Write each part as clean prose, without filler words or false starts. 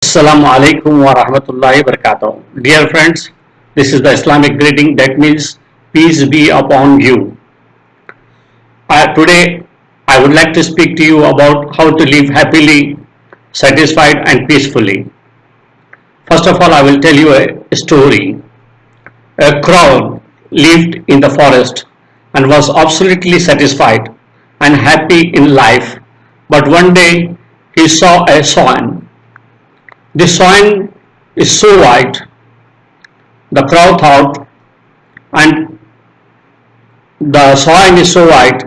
Assalamu alaikum wa rahmatullahi barakatuh. Dear friends, this is the Islamic greeting that means peace be upon you. Today, I would like to speak to you about how to live happily, satisfied, and peacefully. First of all, I will tell you a story. A crow lived in the forest and was absolutely satisfied and happy in life. But one day, he saw a swan. This swan is so white, the crow thought, and the swan is so white,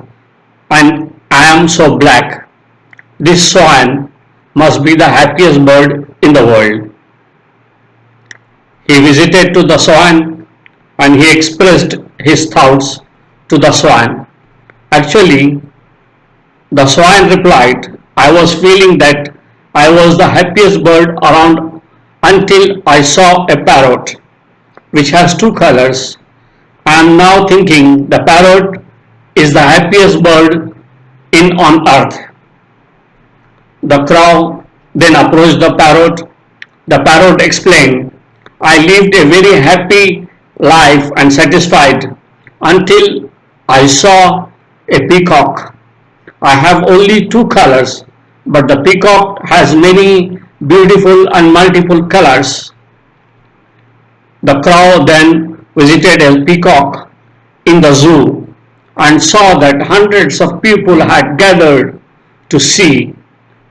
and I am so black. This swan must be the happiest bird in the world. He visited to the swan and he expressed his thoughts to the swan. Actually, the swan replied, I was feeling that I was the happiest bird around until I saw a parrot which has two colors. I am now thinking the parrot is the happiest bird in on earth. The crow then approached the parrot. The parrot explained, I lived a very happy life and satisfied until I saw a peacock. I have only two colors, but the peacock has many beautiful and multiple colors. The crow then visited a peacock in the zoo and saw that hundreds of people had gathered to see.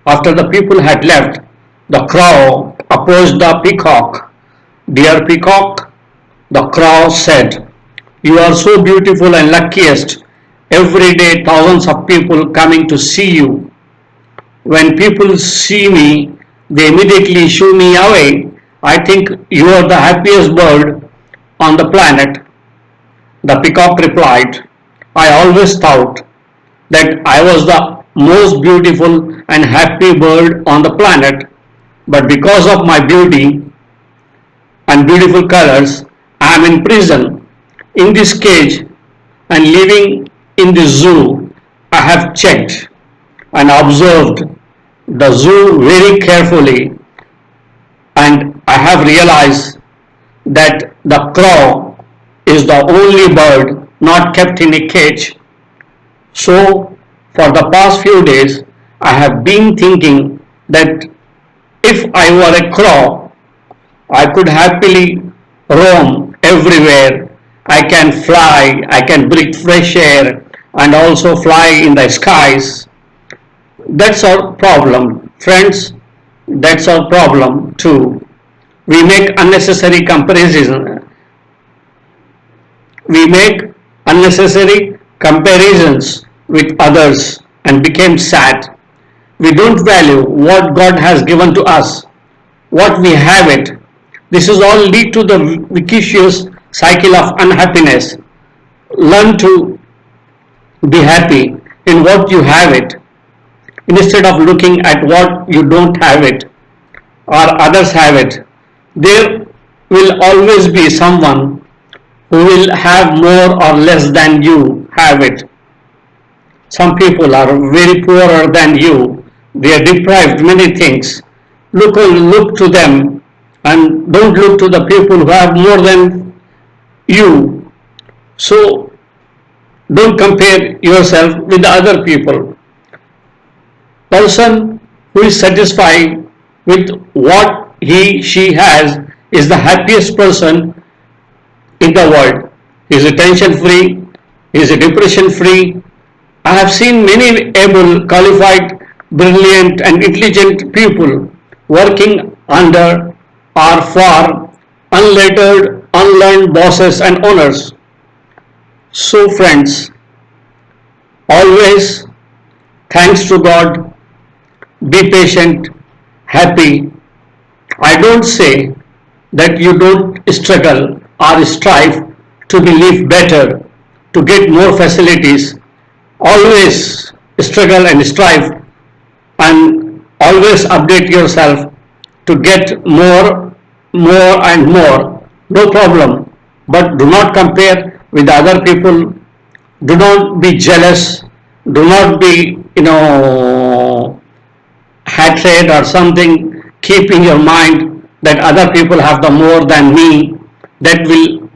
After the people had left, the crow approached the peacock. Dear peacock, the crow said, you are so beautiful and luckiest. Every day thousands of people coming to see you. When people see me, they immediately shoo me away. I think you are the happiest bird on the planet. The peacock replied, I always thought that I was the most beautiful and happy bird on the planet, but because of my beauty and beautiful colors, I am in prison in this cage and living in this zoo. I have checked and observed the zoo very carefully, and I have realized that the crow is the only bird not kept in a cage. So, for the past few days, I have been thinking that if I were a crow, I could happily roam everywhere. I can fly, I can breathe fresh air, and also fly in the skies. That's our problem, friends. That's our problem too. We make unnecessary comparisons. We make unnecessary comparisons with others and became sad. We don't value what God has given to us, what we have it. This is all lead to the vicious cycle of unhappiness. Learn to be happy in what you have it instead of looking at what you don't have it or others have it. There will always be someone who will have more or less than you have it. Some people are very poorer than you. They are deprived many things. Look to them and don't look to the people who have more than you. So don't compare yourself with the other people. Person who is satisfied with what he she has is the happiest person in the world. He is tension free, he is depression free. I have seen many able, qualified, brilliant and intelligent people working under or for unlettered, unlearned bosses and owners. So friends, always thanks to God, be patient, happy. I don't say that you don't struggle or strive to live better, to get more facilities. Always struggle and strive and always update yourself to get more and more. No problem. But do not compare with other people. Do not be jealous. Do not be, hatred or something keep in your mind that other people have the more than me, that will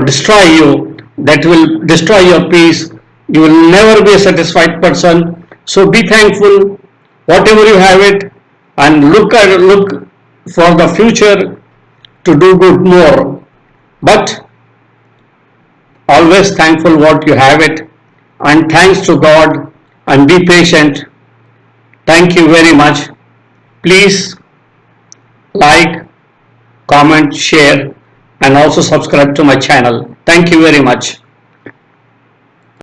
destroy you, that will destroy your peace. You will never be a satisfied person. So be thankful whatever you have it, and look for the future to do good more, but always thankful what you have it, and thanks to God, and be patient. Thank you very much. Please like, comment, share, and also subscribe to my channel. Thank you very much.